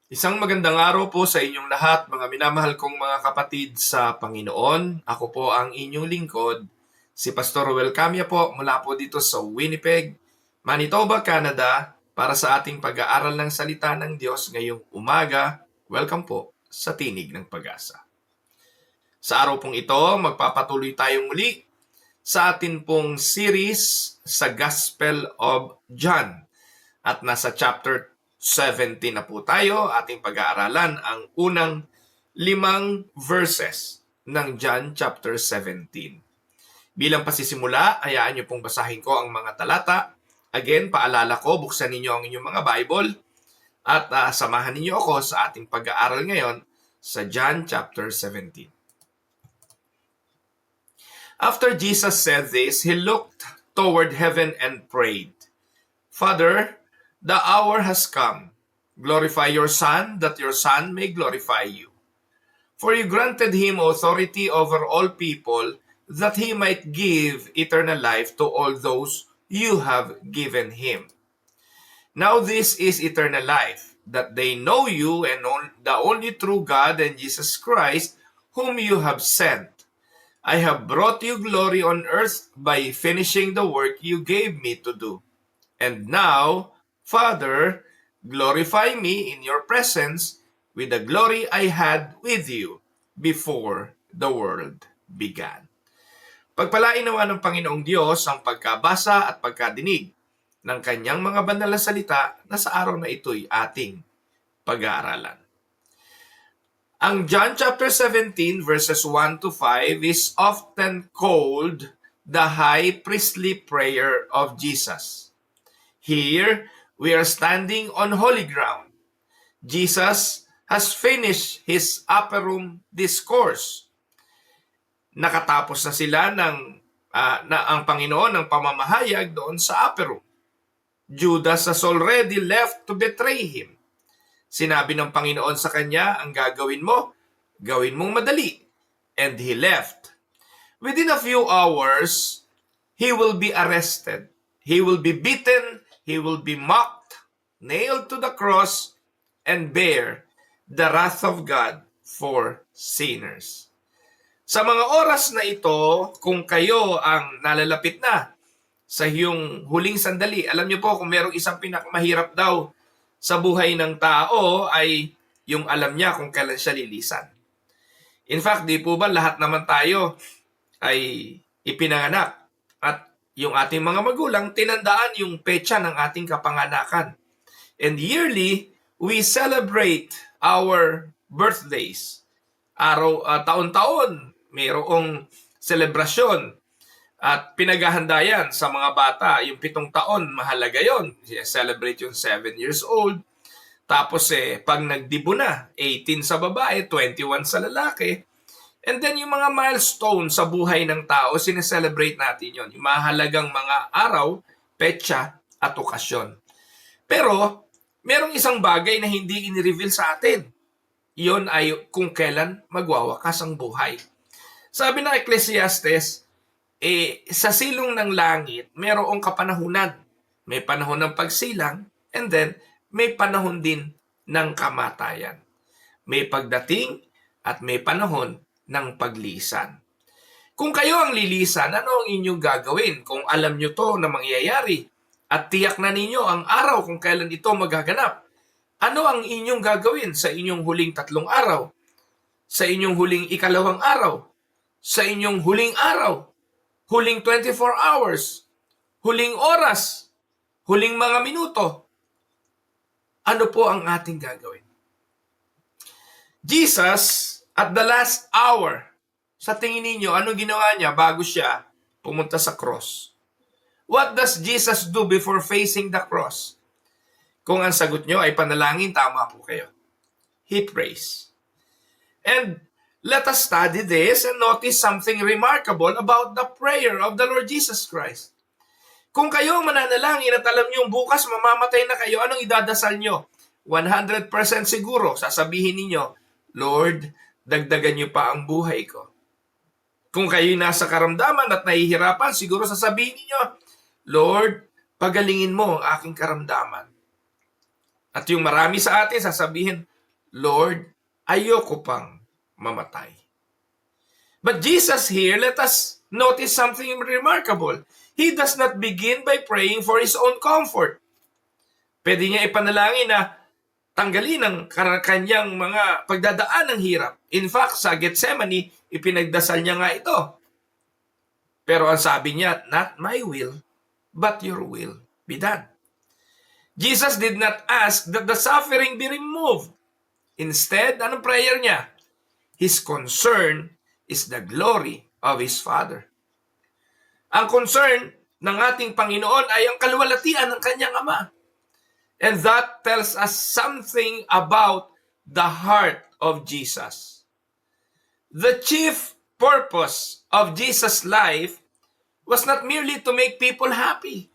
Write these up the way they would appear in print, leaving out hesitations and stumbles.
Isang magandang araw po sa inyong lahat, mga minamahal kong mga kapatid sa Panginoon. Ako po ang inyong lingkod, si Pastor Ruel Camia po mula po dito sa Winnipeg, Manitoba, Canada, para sa ating pag-aaral ng salita ng Diyos ngayong umaga. Welcome po sa Tinig ng Pag-asa. Sa araw pong ito, magpapatuloy tayong muli sa atin pong series sa Gospel of John. At nasa chapter 17 na po tayo, ating pag-aaralan ang unang 5 verses ng John chapter 17. Bilang pasisimula, hayaan niyo pong basahin ko ang mga talata. Again, paalala ko, buksan ninyo ang inyong mga Bible at samahan ninyo ako sa ating pag-aaral ngayon sa John chapter 17. After Jesus said this, he looked toward heaven and prayed, Father, the hour has come. Glorify your Son, that your Son may glorify you. For you granted him authority over all people, that he might give eternal life to all those you have given him. Now this is eternal life, that they know you and the only true God and Jesus Christ, whom you have sent. I have brought you glory on earth by finishing the work you gave me to do. And now, Father, glorify me in your presence with the glory I had with you before the world began. Pagpalain nawa ng Panginoong Diyos ang pagkabasa at pagkadinig ng kanyang mga banal na salita na sa araw na ito'y ating pag-aaralan. Ang John chapter 17 verses 1 to 5 is often called the high priestly prayer of Jesus. Here, we are standing on holy ground. Jesus has finished his upper room discourse. Nakatapos na sila ang Panginoon ng pamamahayag doon sa upper room. Judas has already left to betray him. Sinabi ng Panginoon sa kanya, ang gagawin mo, gawin mong madali. And he left. Within a few hours, he will be arrested. He will be beaten. He will be mocked, nailed to the cross, and bear the wrath of God for sinners. Sa mga oras na ito, kung kayo ang nalalapit na sa iyong huling sandali, alam niyo po kung merong isang pinakamahirap daw sa buhay ng tao ay yung alam niya kung kailan siya lilisan. In fact, di po ba lahat naman tayo ay ipinanganak at yung ating mga magulang, tinandaan yung petsa ng ating kapanganakan. And yearly, we celebrate our birthdays. Taon-taon, mayroong selebrasyon at pinaghahanda yan sa mga bata. Yung 7 taon, mahalaga yon. Celebrate yung 7 years old. Tapos pag nagdibo na, 18 sa babae, 21 sa lalaki. And then yung mga milestone sa buhay ng tao, sineselebrate natin yon. Yung mahalagang mga araw, petsa at okasyon. Pero, merong isang bagay na hindi in-reveal sa atin. Iyon ay kung kailan magwawakas ang buhay. Sabi ng Ecclesiastes, sa silong ng langit, merong kapanahunan. May panahon ng pagsilang, and then may panahon din ng kamatayan. May pagdating at may panahon ng paglisan. Kung kayo ang lilisan, ano ang inyong gagawin kung alam nyo to na mangyayari at tiyak na ninyo ang araw kung kailan ito magaganap? Ano ang inyong gagawin sa inyong huling 3 araw? Sa inyong huling 2 araw? Sa inyong huling araw? Huling 24 hours? Huling oras? Huling mga minuto? Ano po ang ating gagawin? Jesus, at the last hour, sa tingin ninyo, anong ginawa niya bago siya pumunta sa cross? What does Jesus do before facing the cross? Kung ang sagot nyo ay panalangin, tama po kayo. He prays. And let us study this and notice something remarkable about the prayer of the Lord Jesus Christ. Kung kayo mananalangin at alam nyo bukas mamamatay na kayo, anong idadasal nyo? 100% siguro, sasabihin ninyo, Lord, dagdagan niyo pa ang buhay ko. Kung kayo nasa karamdaman at nahihirapan, siguro sasabihin niyo, Lord, pagalingin mo ang aking karamdaman. At yung marami sa atin sasabihin, Lord, ayoko pang mamatay. But Jesus here, let us notice something remarkable. He does not begin by praying for his own comfort. Pwede niya ipanalangin na tanggalin ang kanyang mga pagdadaan ng hirap. In fact, sa Gethsemane, ipinagdasal niya nga ito. Pero ang sabi niya, not my will, but your will be done. Jesus did not ask that the suffering be removed. Instead, anong prayer niya? His concern is the glory of His Father. Ang concern ng ating Panginoon ay ang kaluwalhatian ng kanyang Ama. And that tells us something about the heart of Jesus. The chief purpose of Jesus' life was not merely to make people happy.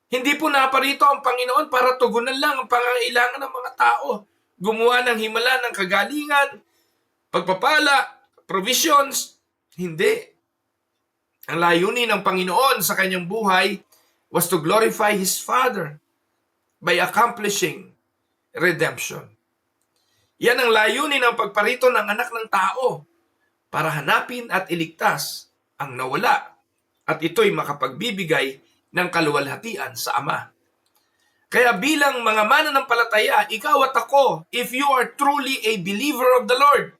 Hindi po naparito ang Panginoon para tugunan lang ang pangangailangan ng mga tao. Gumawa ng himala ng kagalingan, pagpapala, provisions. Hindi. Ang layunin ng Panginoon sa kanyang buhay was to glorify His Father by accomplishing redemption. Yan ang layunin ng pagparito ng anak ng tao para hanapin at iligtas ang nawala at ito'y makapagbibigay ng kaluwalhatian sa Ama. Kaya bilang mga mananampalataya, ikaw at ako, if you are truly a believer of the Lord,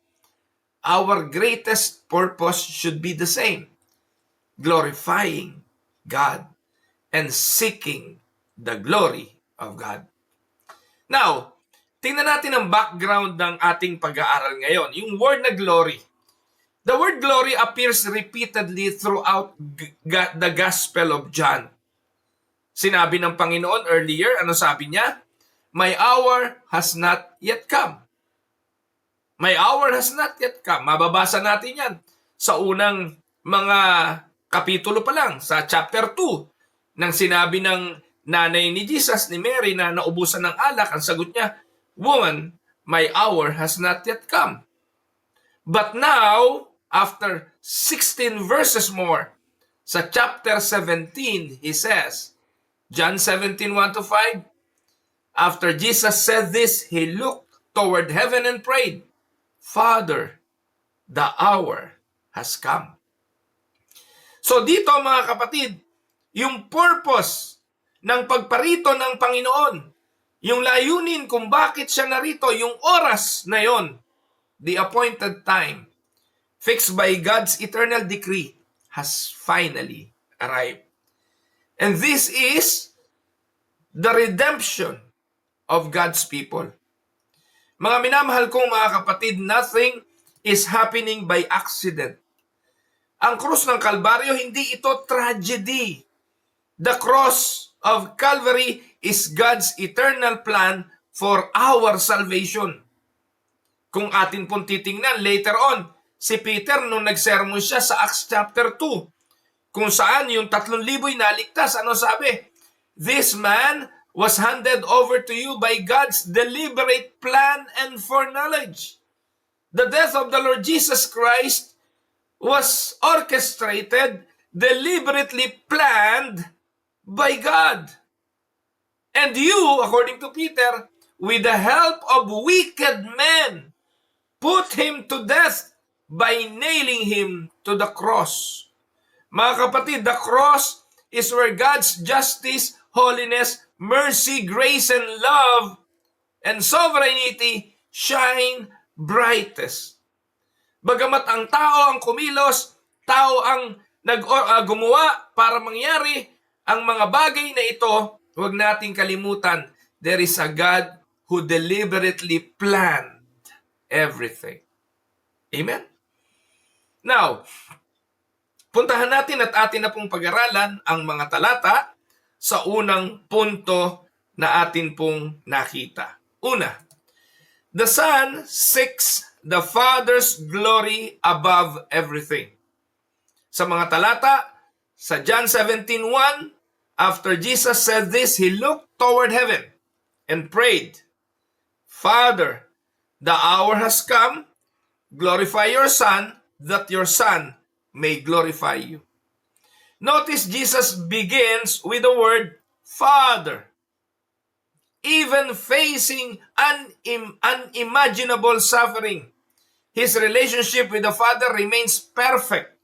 our greatest purpose should be the same: glorifying God and seeking the glory of God. Now, tingnan natin ang background ng ating pag-aaral ngayon. Yung word na glory. The word glory appears repeatedly throughout the Gospel of John. Sinabi ng Panginoon earlier, ano sabi niya? My hour has not yet come. My hour has not yet come. Mababasa natin yan sa unang mga kapitulo pa lang, sa chapter 2, nang sinabi ng nanay ni Jesus, ni Mary, na naubusan ng alak, ang sagot niya, Woman, my hour has not yet come. But now, after 16 verses more, sa chapter 17, he says, John 17:1-5, after Jesus said this, he looked toward heaven and prayed, Father, the hour has come. So dito mga kapatid, yung purpose ng pagparito ng Panginoon, yung layunin kung bakit siya narito, yung oras na yon, the appointed time, fixed by God's eternal decree, has finally arrived. And this is the redemption of God's people. Mga minamahal kong mga kapatid, nothing is happening by accident. Ang krus ng Kalbaryo, hindi ito tragedy. The cross of Calvary is God's eternal plan for our salvation. Kung atin pong titingnan later on, si Peter nung nagsermon siya sa Acts chapter 2, kung saan yung 3,000 naligtas, ano sabi? This man was handed over to you by God's deliberate plan and foreknowledge. The death of the Lord Jesus Christ was orchestrated, deliberately planned by God. And you, according to Peter, with the help of wicked men, put him to death by nailing him to the cross. Mga kapatid, the cross is where God's justice, holiness, mercy, grace, and love, and sovereignty shine brightest. Bagamat ang tao ang kumilos, tao ang gumawa para mangyari ang mga bagay na ito, huwag nating kalimutan, there is a God who deliberately planned everything. Amen? Now, puntahan natin at atin na pong pag-aralan ang mga talata sa unang punto na atin pong nakita. Una, the Son seeks the Father's glory above everything. Sa mga talata, sa John 17:1, after Jesus said this, he looked toward heaven and prayed, Father, the hour has come, glorify your Son, that your Son may glorify you. Notice Jesus begins with the word Father. even facing unimaginable suffering. His relationship with the Father remains perfect.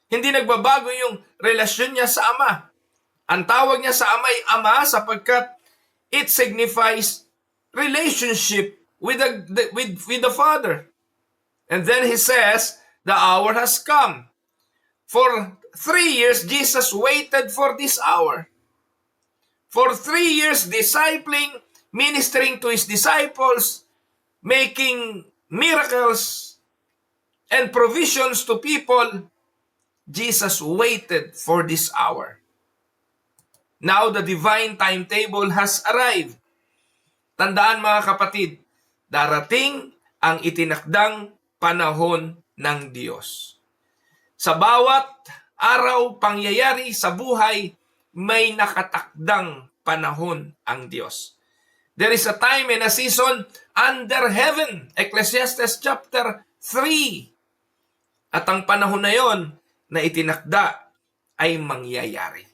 Hindi nagbabago yung relasyon niya sa Ama. Ang tawag niya sa Ama ay Ama sapagkat it signifies relationship with the Father. And then he says, the hour has come. For 3 years, Jesus waited for this hour. For 3 years, discipling, ministering to his disciples, making miracles and provisions to people, Jesus waited for this hour. Now the divine timetable has arrived. Tandaan mga kapatid, darating ang itinakdang panahon ng Diyos. Sa bawat araw pangyayari sa buhay, may nakatakdang panahon ang Diyos. There is a time and a season under heaven. Ecclesiastes chapter 3. At ang panahon na yon na itinakda ay mangyayari.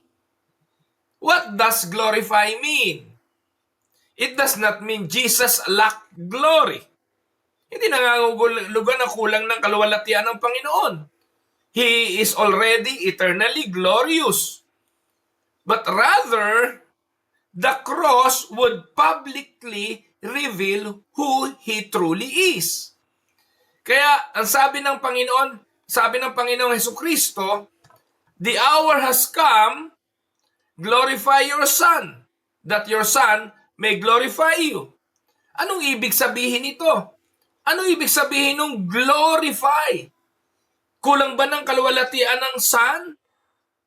What does glorify mean? It does not mean Jesus lacked glory. Hindi nangangulugan na kulang ng kaluwalhatian ng Panginoon. He is already eternally glorious. But rather, the cross would publicly reveal who He truly is. Kaya, ang sabi ng Panginoong Hesukristo, the hour has come, glorify your Son, that your Son may glorify you. Anong ibig sabihin nito? Anong ibig sabihin ng glorify? Kulang ba ng kaluwalhatian ng Son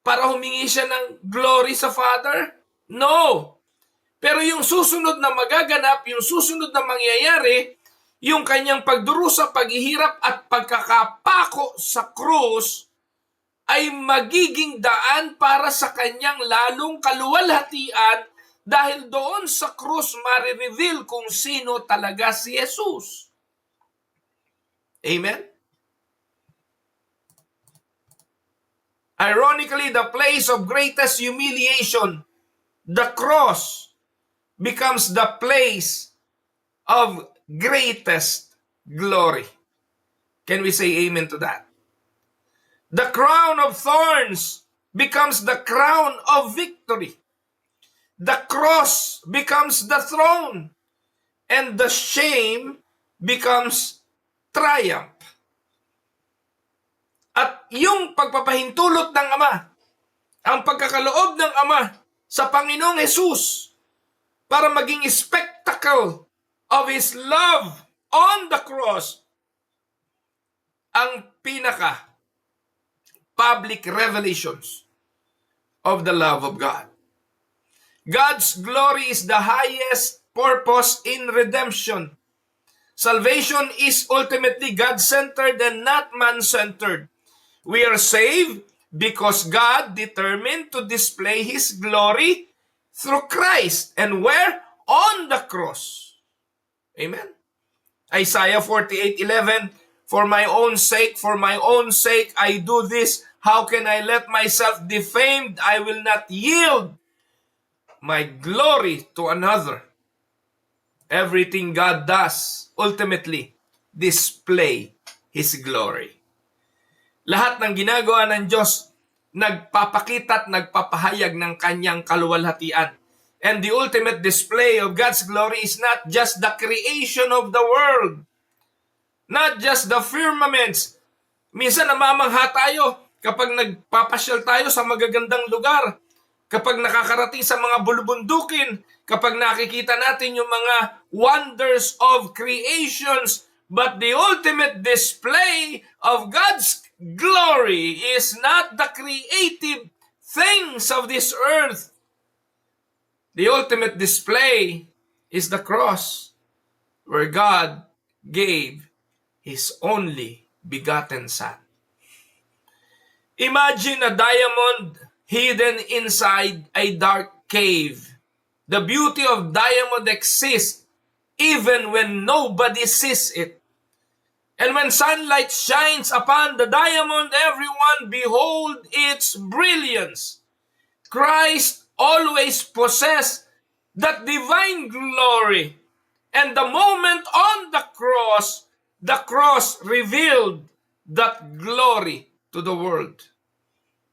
para humingi siya ng glory sa Father? No. Pero yung susunod na magaganap, yung susunod na mangyayari, yung kanyang pagdurusa, paghihirap at pagkakapako sa krus ay magiging daan para sa kanyang lalong kaluwalhatian dahil doon sa krus marireveal kung sino talaga si Jesus. Amen? Ironically, the place of greatest humiliation, the cross, becomes the place of greatest glory. Can we say amen to that? The crown of thorns becomes the crown of victory. The cross becomes the throne. And the shame becomes triumph. At yung pagpapahintulot ng Ama, ang pagkakaloob ng Ama sa Panginoong Jesus para maging spectacle of His love on the cross, ang pinaka public revelations of the love of God. God's glory is the highest purpose in redemption. Salvation is ultimately God-centered and not man-centered. We are saved because God determined to display His glory through Christ. And where? On the cross. Amen? Isaiah 48:11, for my own sake, I do this. How can I let myself defamed? I will not yield my glory to another. Everything God does, ultimately, display His glory. Lahat ng ginagawa ng Diyos, nagpapakita at nagpapahayag ng kanyang kaluwalhatian. And the ultimate display of God's glory is not just the creation of the world, not just the firmaments. Minsan namamangha tayo kapag nagpapasyal tayo sa magagandang lugar, kapag nakakarating sa mga bulubundukin, kapag nakikita natin yung mga wonders of creations, but the ultimate display of God's glory is not the creative things of this earth. The ultimate display is the cross, where God gave His only begotten Son. Imagine a diamond hidden inside a dark cave. The beauty of diamond exists even when nobody sees it. And when sunlight shines upon the diamond, everyone behold its brilliance. Christ always possessed that divine glory. And the moment on the cross revealed that glory to the world.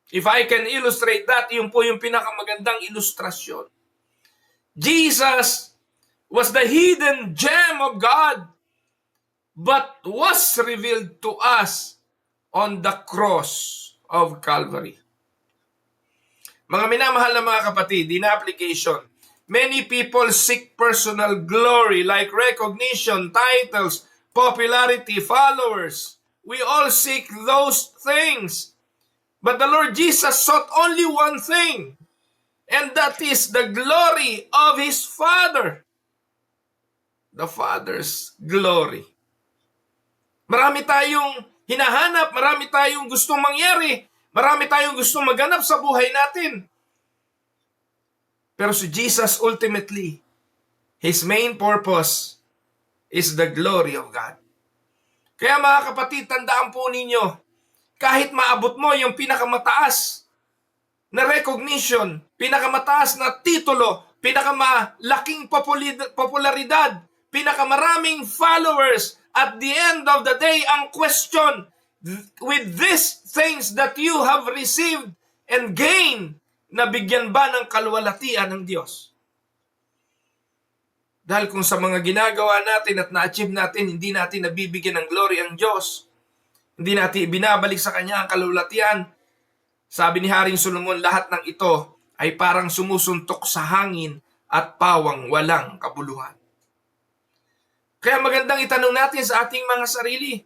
If I can illustrate that, yun po yung pinakamagandang ilustrasyon. Jesus was the hidden gem of God, but was revealed to us on the cross of Calvary. Mga minamahal na mga kapatid, in application, many people seek personal glory like recognition, titles, popularity, followers. We all seek those things. But the Lord Jesus sought only one thing, and that is the glory of His Father. The Father's glory. Marami tayong hinahanap, marami tayong gustong mangyari, marami tayong gustong maganap sa buhay natin. Pero si Jesus ultimately, His main purpose is the glory of God. Kaya mga kapatid, tandaan po ninyo, kahit maabot mo yung pinakamataas na recognition, pinakamataas na titulo, pinakamalaking popularidad, pinakamaraming followers, at the end of the day, ang question, with these things that you have received and gained, nabigyan ba ng kaluwalhatian ng Diyos? Dahil kung sa mga ginagawa natin at na-achieve natin, hindi natin nabibigyan ng glory ang Diyos, hindi natin binabalik sa Kanya ang kaluwalhatian, sabi ni Haring Solomon, lahat ng ito ay parang sumusuntok sa hangin at pawang walang kabuluhan. Kaya magandang itanong natin sa ating mga sarili,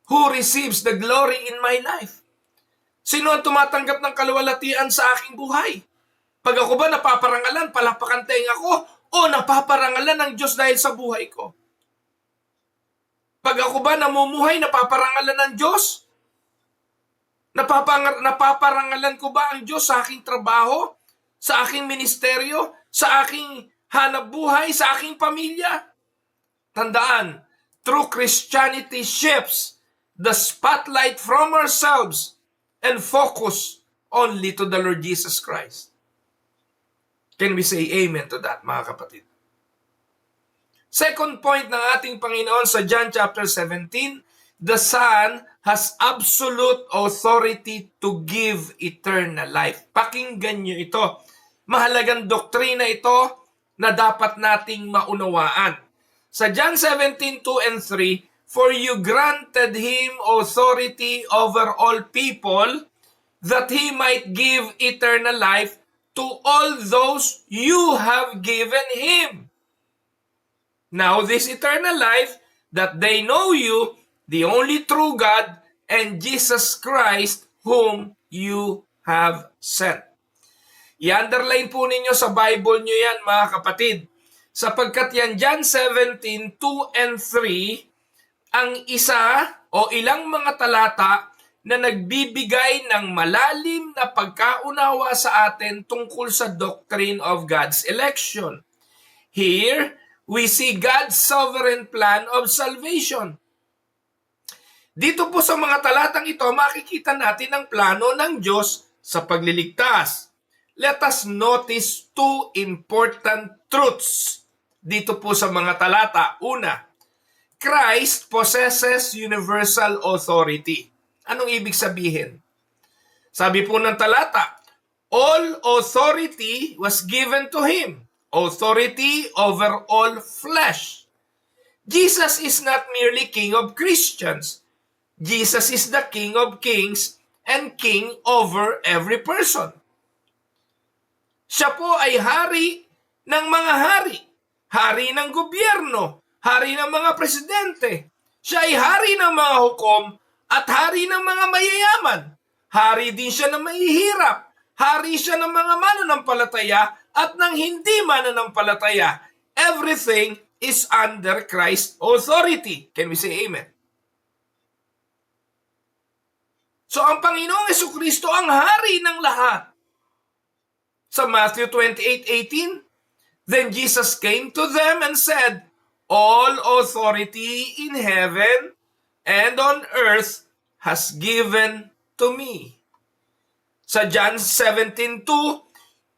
who receives the glory in my life? Sino ang tumatanggap ng kaluwalhatian sa aking buhay? Pag ako ba napaparangalan, palapakan tenga ako, o napaparangalan ng Diyos dahil sa buhay ko? Pag ako ba namumuhay, napaparangalan ng Diyos? Napaparangalan ko ba ang Diyos sa aking trabaho, sa aking ministeryo, sa aking hanap buhay, sa aking pamilya? Tandaan, true Christianity shifts the spotlight from ourselves and focus only to the Lord Jesus Christ. Can we say amen to that, mga kapatid? Second point ng ating Panginoon sa John chapter 17, the Son has absolute authority to give eternal life. Pakinggan niyo ito. Mahalagang doktrina ito na dapat nating maunawaan. Sa John 17:2 and 3, for you granted Him authority over all people, that He might give eternal life to all those you have given Him. Now this eternal life, that they know you, the only true God, and Jesus Christ, whom you have sent. I-underline po ninyo sa Bible nyo yan, mga kapatid. Sapagkat yan, John 17:2 and 3, ang isa o ilang mga talata na nagbibigay ng malalim na pagkaunawa sa atin tungkol sa doctrine of God's election. Here, we see God's sovereign plan of salvation. Dito po sa mga talatang ito, makikita natin ang plano ng Diyos sa pagliligtas. Let us notice two important truths dito po sa mga talata. Una, Christ possesses universal authority. Anong ibig sabihin? Sabi po ng talata, all authority was given to Him. Authority over all flesh. Jesus is not merely King of Christians. Jesus is the King of kings and King over every person. Siya po ay hari ng mga hari. Hari ng gobyerno, hari ng mga presidente. Siya ay hari ng mga hukom at hari ng mga mayayaman. Hari din siya ng mahihirap. Hari siya ng mga mananampalataya at ng hindi mananampalataya. Everything is under Christ's authority. Can we say amen? So ang Panginoong Jesucristo ang hari ng lahat. Sa Matthew 28:18, then Jesus came to them and said, all authority in heaven and on earth has given to me. Sa John 17:2,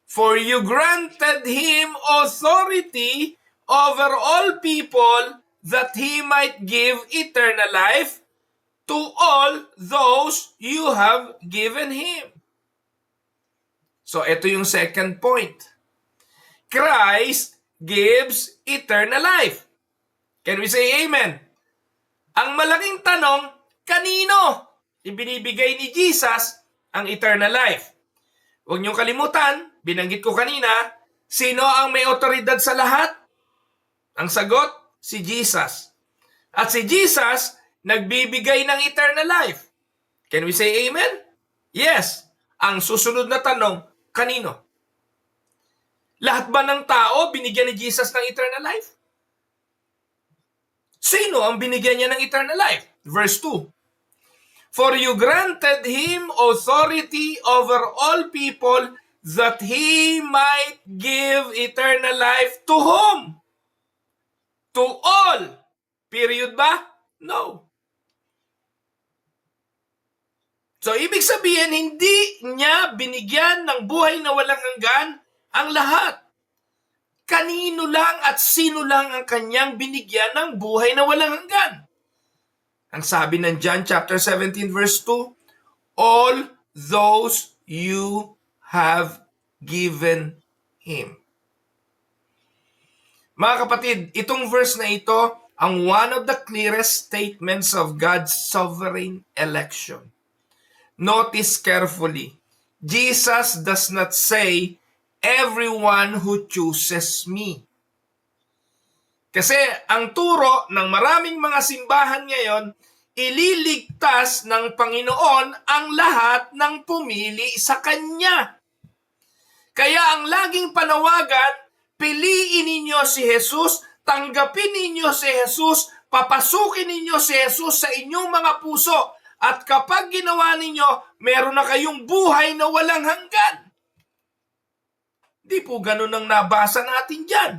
For you granted him authority over all people that he might give eternal life to all those you have given him. So ito yung second point. Christ gives eternal life. Can we say amen? Ang malaking tanong, kanino ibinibigay ni Jesus ang eternal life? Huwag niyong kalimutan, binanggit ko kanina, sino ang may otoridad sa lahat? Ang sagot, si Jesus. At si Jesus, nagbibigay ng eternal life. Can we say amen? Yes. Ang susunod na tanong, kanino? Lahat ba ng tao binigyan ni Jesus ng eternal life? Sino ang binigyan niya ng eternal life? Verse 2. For you granted him authority over all people that he might give eternal life to whom? To all. Period ba? No. So, ibig sabihin, hindi niya binigyan ng buhay na walang hanggan ang lahat. Kanino lang at sino lang ang kanyang binigyan ng buhay na walang hanggan? Ang sabi ng John chapter 17 verse 2, all those you have given him. Mga kapatid, itong verse na ito ang one of the clearest statements of God's sovereign election. Notice carefully, Jesus does not say, everyone who chooses me. Kasi ang turo ng maraming mga simbahan ngayon, ililigtas ng Panginoon ang lahat ng pumili sa Kanya. Kaya ang laging panawagan, piliin ninyo si Jesus, tanggapin ninyo si Jesus, papasukin ninyo si Jesus sa inyong mga puso. At kapag ginawa ninyo, meron na kayong buhay na walang hanggan. Di po ganun ang nabasa natin dyan.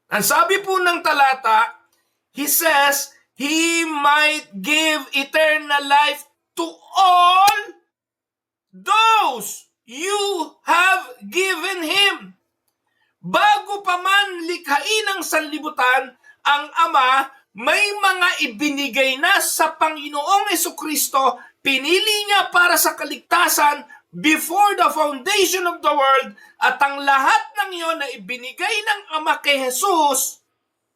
Ang sabi po ng talata, he says, he might give eternal life to all those you have given him. Bago pa man likhain ang sanlibutan, ang Ama may mga ibinigay na sa Panginoong Jesucristo, pinili niya para sa kaligtasan before the foundation of the world, at ang lahat ng iyon na ibinigay ng Ama kay Jesus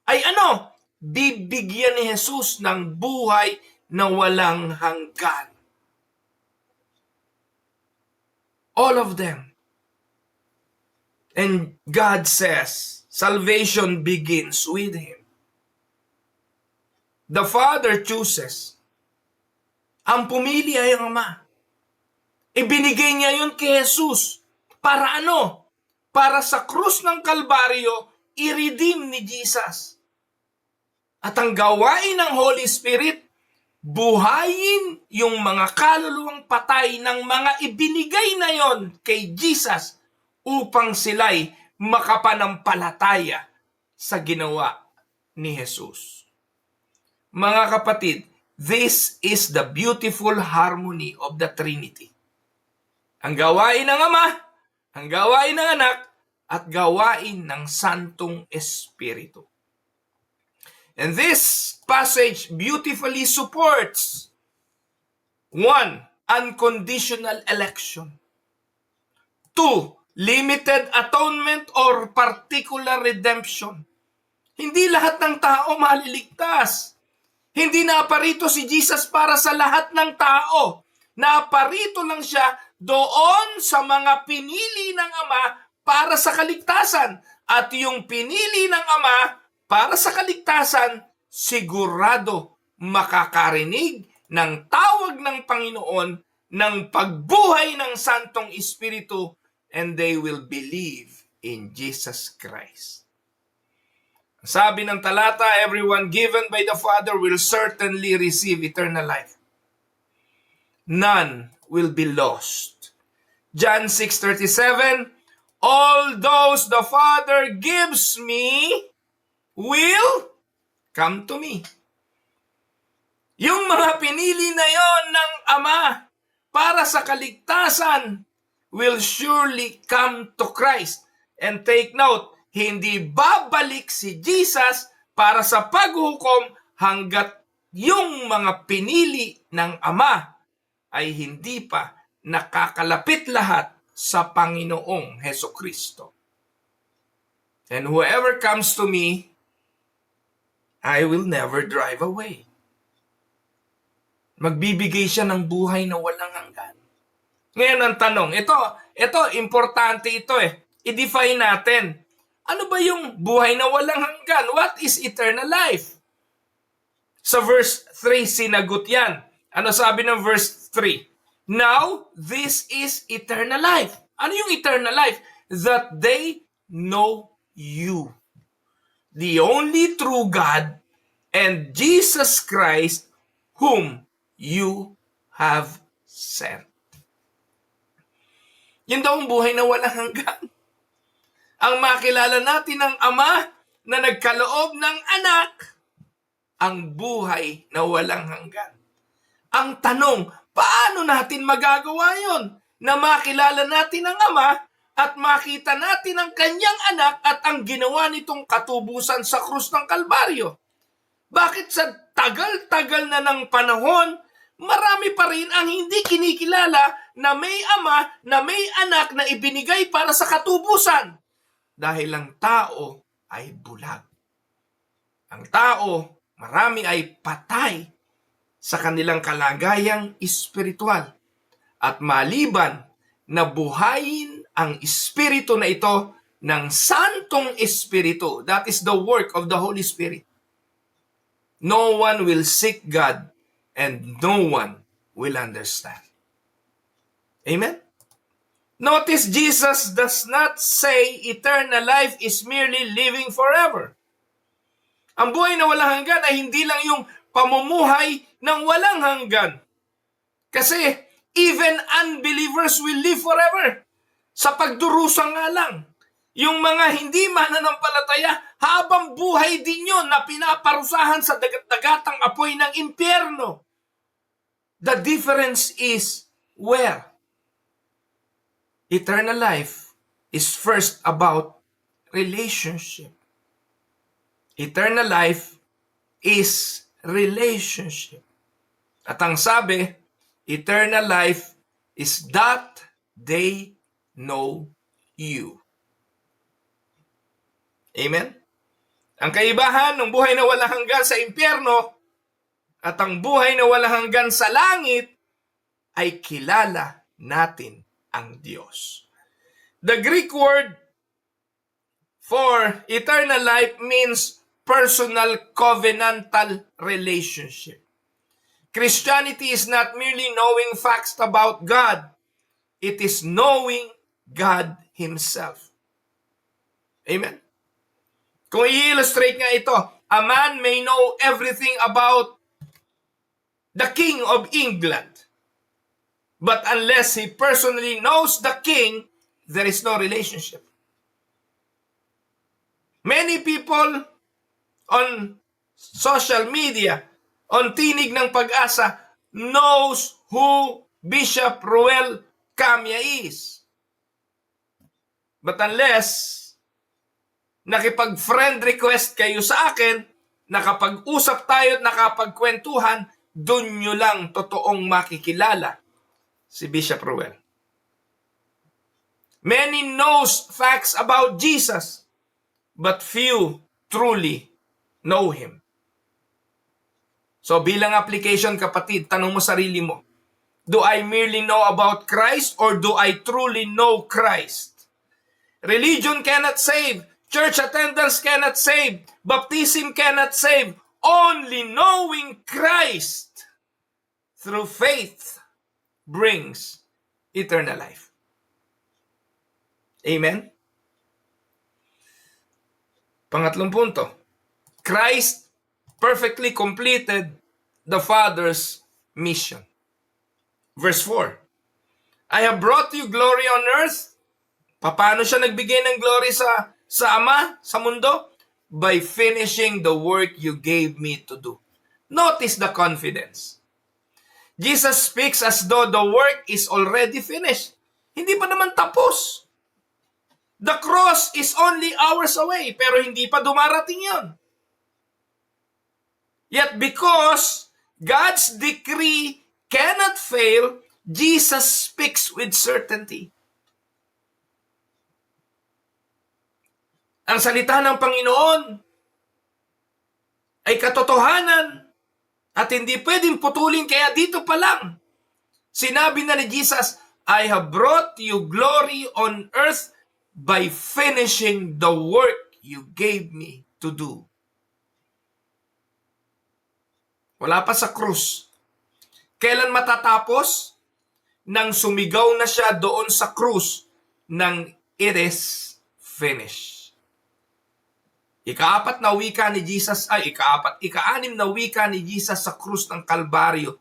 ay ano? Bibigyan ni Jesus ng buhay na walang hanggan. All of them. And God says, salvation begins with Him. The Father chooses. Ang pumili ay ang Ama. Ibinigay niya yun kay Jesus. Para ano? Para sa krus ng Kalbaryo, i-redeem ni Jesus. At ang gawain ng Holy Spirit, buhayin yung mga kaluluwang patay ng mga ibinigay na yon kay Jesus upang sila'y makapanampalataya sa ginawa ni Jesus. Mga kapatid, this is the beautiful harmony of the Trinity. Ang gawain ng Ama, ang gawain ng Anak, at gawain ng Santong Espiritu. And this passage beautifully supports 1. Unconditional election. 2. Limited atonement or particular redemption. Hindi lahat ng tao maliligtas. Hindi naparito si Jesus para sa lahat ng tao. Naparito lang siya doon sa mga pinili ng Ama para sa kaligtasan. At yung pinili ng Ama para sa kaligtasan, sigurado makakarinig ng tawag ng Panginoon ng pagbuhay ng Santong Espiritu, and they will believe in Jesus Christ. Sabi ng talata, everyone given by the Father will certainly receive eternal life. None will be lost. John 6:37, all those the Father gives me will come to me. Yung mga pinili na yon ng Ama para sa kaligtasan, will surely come to Christ. And take note, hindi babalik si Jesus para sa paghukom hanggat yung mga pinili ng Ama ay hindi pa nakakalapit lahat sa Panginoong Hesukristo. And whoever comes to me, I will never drive away. Magbibigay siya ng buhay na walang hanggan. Ngayon ang tanong, ito importante ito I-define natin. Ano ba yung buhay na walang hanggan? What is eternal life? Sa verse 3, sinagot yan. Ano sabi ng verse 3? Now, this is eternal life. Ano yung eternal life? That they know you, the only true God, and Jesus Christ, whom you have sent. Yun daw ang buhay na walang hanggan. Ang makilala natin ng Ama na nagkaloob ng anak, ang buhay na walang hanggan. Ang tanong, paano natin magagawa yon? Na makilala natin ang Ama at makita natin ang kanyang anak at ang ginawa nitong katubusan sa krus ng Kalbaryo. Bakit sa tagal-tagal na ng panahon, marami pa rin ang hindi kinikilala na may Ama, na may anak na ibinigay para sa katubusan? Dahil ang tao ay bulag. Ang tao, marami ay patay sa kanilang kalagayang espiritual. At maliban na buhayin ang espiritu na ito ng Santong Espiritu, that is the work of the Holy Spirit, no one will seek God and no one will understand. Amen? Notice, Jesus does not say eternal life is merely living forever. Ang buhay na walang hanggan ay hindi lang yung pamumuhay ng walang hanggan. Kasi even unbelievers will live forever. Sa pagdurusa nga lang. Yung mga hindi mananampalataya, habang buhay din yun na pinaparusahan sa dagat-dagatang apoy ng impyerno. The difference is where? Eternal life is first about relationship. Eternal life is relationship. At ang sabi, eternal life is that they know you. Amen? Ang kaibahan ng buhay na walang hanggan sa impyerno at ang buhay na walang hanggan sa langit ay kilala natin ang Diyos. The Greek word for eternal life means personal covenantal relationship. Christianity is not merely knowing facts about God. It is knowing God Himself. Amen? Kung i-illustrate nga ito, a man may know everything about the King of England. But unless he personally knows the king, there is no relationship. Many people on social media, on Tinig ng Pag-asa, knows who Bishop Ruel Camia is. But unless nakipag-friend request kayo sa akin, nakapag-usap tayo at nakapagkwentuhan, dun nyo lang totoong makikilala si Bishop Ruel. Many knows facts about Jesus, but few truly know Him. So bilang application, kapatid, tanong mo sarili mo, do I merely know about Christ or do I truly know Christ? Religion cannot save. Church attendance cannot save. Baptism cannot save. Only knowing Christ through faith brings eternal life. Amen? Pangatlong punto. Christ perfectly completed the Father's mission. Verse 4. I have brought you glory on earth. Paano siya nagbigay ng glory sa Ama, sa mundo? By finishing the work you gave me to do. Notice the confidence. Jesus speaks as though the work is already finished. Hindi pa naman tapos. The cross is only hours away, pero hindi pa dumarating yon. Yet because God's decree cannot fail, Jesus speaks with certainty. Ang salita ng Panginoon ay katotohanan at hindi pwedeng putulin, kaya dito pa lang, sinabi na ni Jesus, I have brought you glory on earth by finishing the work you gave me to do. Wala pa sa krus. Kailan matatapos? Nang sumigaw na siya doon sa krus ng it is finished. Ikaanim na wika ni Jesus sa krus ng Kalbaryo,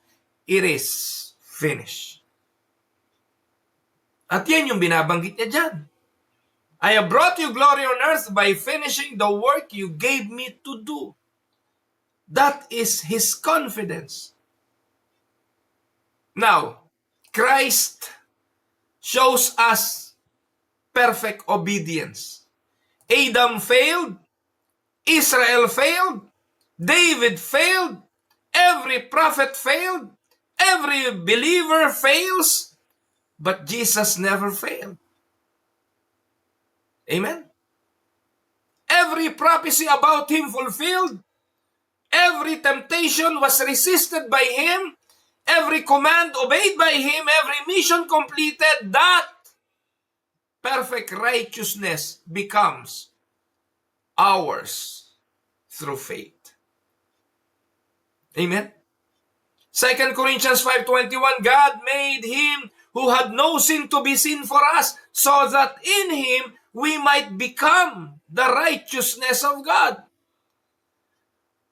it is finished. At yan yung binabanggit niya dyan. I have brought you glory on earth by finishing the work you gave me to do. That is his confidence. Now, Christ shows us perfect obedience. Adam failed, Israel failed, David failed, every prophet failed, every believer fails, but Jesus never failed. Amen? Every prophecy about him fulfilled, every temptation was resisted by him, every command obeyed by him, every mission completed. That perfect righteousness becomes ours through faith. Amen? 2 Corinthians 5:21, God made him who had no sin to be sin for us, so that in him we might become the righteousness of God.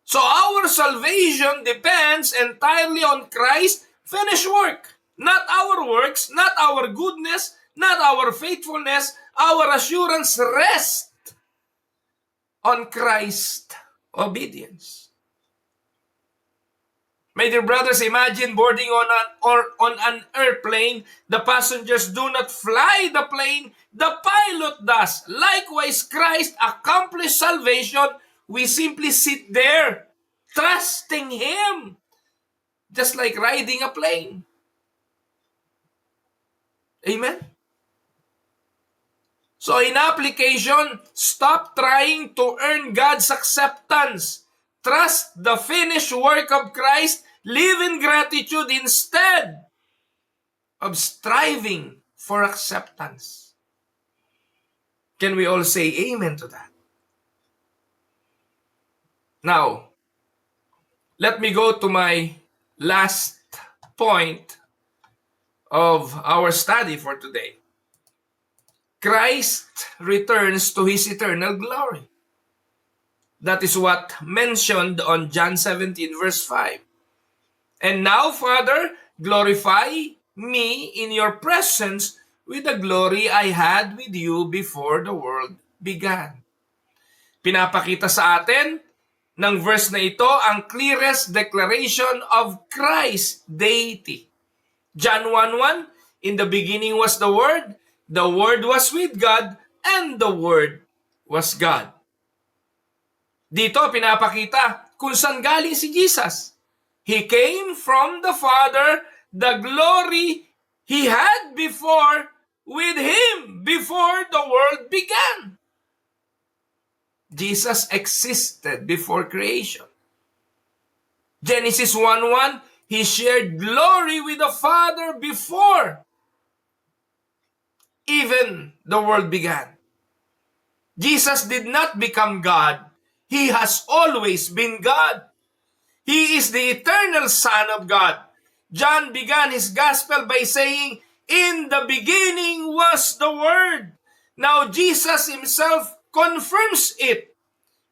So our salvation depends entirely on Christ's finished work. Not our works, not our goodness, not our faithfulness. Our assurance rests on Christ's obedience. My dear brothers, imagine boarding on an airplane. The passengers do not fly the plane, the pilot does. Likewise, Christ accomplished salvation. We simply sit there, trusting him, just like riding a plane. Amen? So in application, stop trying to earn God's acceptance. Trust the finished work of Christ. Live in gratitude instead of striving for acceptance. Can we all say amen to that? Now, let me go to my last point of our study for today. Christ returns to his eternal glory. That is what mentioned on John 17 verse 5. And now, Father, glorify me in your presence with the glory I had with you before the world began. Pinapakita sa atin ng verse na ito ang clearest declaration of Christ's deity. John 1:1, in the beginning was the Word was with God, and the Word was God. Dito pinapakita kung saan galing si Jesus. He came from the Father, the glory he had before with him before the world began. Jesus existed before creation. Genesis 1:1, he shared glory with the Father before even the world began. Jesus did not become God. He has always been God. He is the eternal Son of God. John began his gospel by saying, in the beginning was the Word. Now Jesus himself confirms it.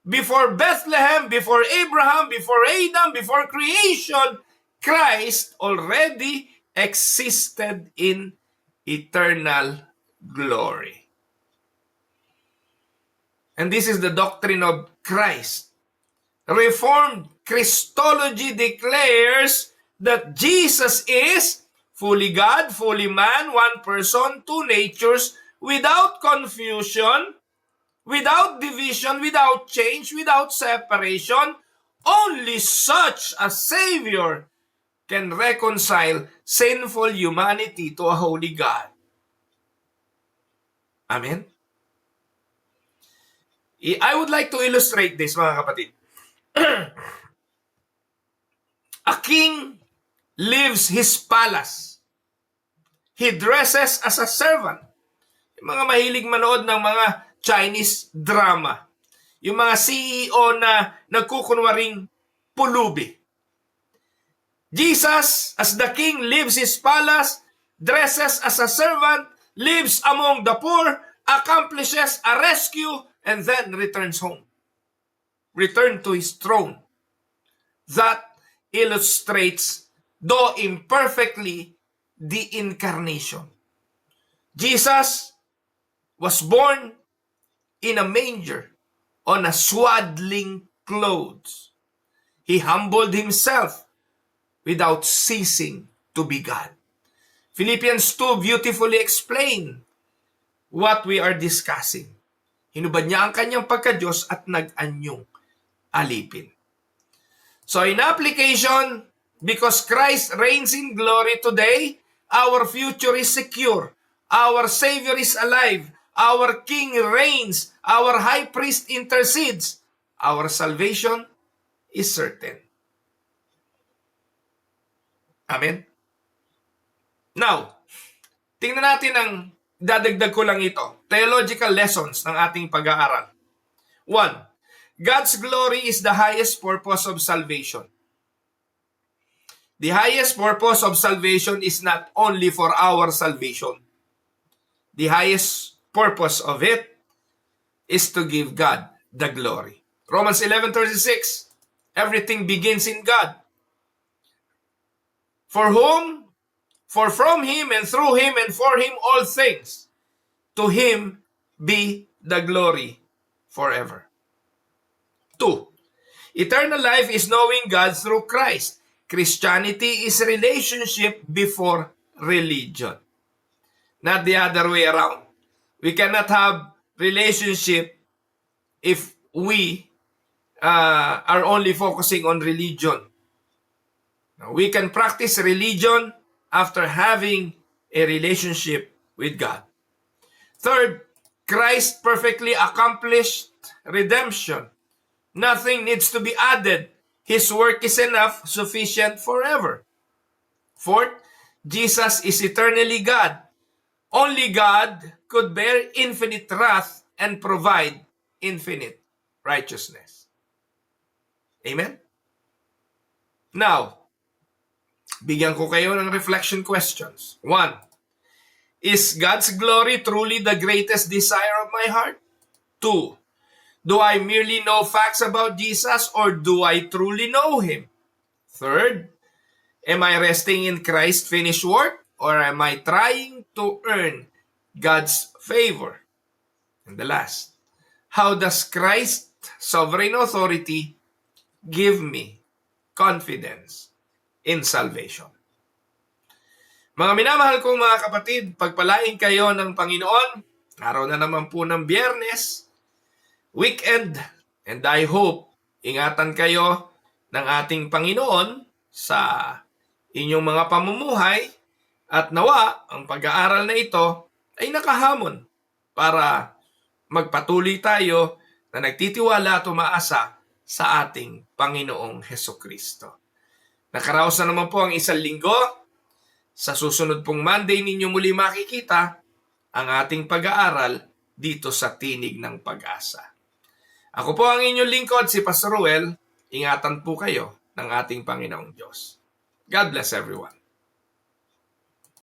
Before Bethlehem, before Abraham, before Adam, before creation, Christ already existed in eternal glory. And this is the doctrine of Christ. Reformed Christology declares that Jesus is fully God, fully man, one person, two natures, without confusion, without division, without change, without separation. Only such a Savior can reconcile sinful humanity to a holy God. Amen? I would like to illustrate this, mga kapatid. A king leaves his palace. He dresses as a servant. Yung mga mahilig manood ng mga Chinese drama. Yung mga CEO na nagkukunwaring pulubi. Jesus, as the king, leaves his palace, dresses as a servant, lives among the poor, accomplishes a rescue, and then returns home. Return to his throne. That illustrates, though imperfectly, the incarnation. Jesus was born in a manger on a swaddling clothes. He humbled himself without ceasing to be God. Philippians 2 beautifully explain what we are discussing. Hinubad niya ang kanyang pagka-Diyos at nag-anyong alipin. So in application, because Christ reigns in glory today, our future is secure. Our Savior is alive. Our King reigns. Our High Priest intercedes. Our salvation is certain. Amen? Now, tingnan natin ang dadagdag ko lang ito. Theological lessons ng ating pag-aaral. 1. God's glory is the highest purpose of salvation. The highest purpose of salvation is not only for our salvation. The highest purpose of it is to give God the glory. Romans 11:36, everything begins in God. For from Him and through Him and for Him all things, to Him be the glory forever. 2. Eternal life is knowing God through Christ. Christianity is relationship before religion. Not the other way around. We cannot have relationship if we are only focusing on religion. Now, we can practice religion after having a relationship with God. Third, Christ perfectly accomplished redemption. Nothing needs to be added. His work is enough, sufficient forever. Fourth, Jesus is eternally God. Only God could bear infinite wrath and provide infinite righteousness. Amen? Now, bigyan ko kayo ng reflection questions. 1. Is God's glory truly the greatest desire of my heart? 2. Do I merely know facts about Jesus or do I truly know Him? Third, am I resting in Christ's finished work or am I trying to earn God's favor? And the last, how does Christ's sovereign authority give me confidence in salvation? Mga minamahal kong mga kapatid, pagpalain kayo ng Panginoon. Araw na naman po ng Biyernes, weekend, and I hope ingatan kayo ng ating Panginoon sa inyong mga pamumuhay at nawa ang pag-aaral na ito ay nakahamon para magpatuloy tayo na nagtitiwala at umaasa sa ating Panginoong Hesukristo. Nakaraos na naman po ang isang linggo. Sa susunod pong Monday ninyo muli makikita ang ating pag-aaral dito sa Tinig ng Pag-asa. Ako po ang inyong lingkod, si Pastor Ruel. Ingatan po kayo ng ating Panginoong Diyos. God bless everyone.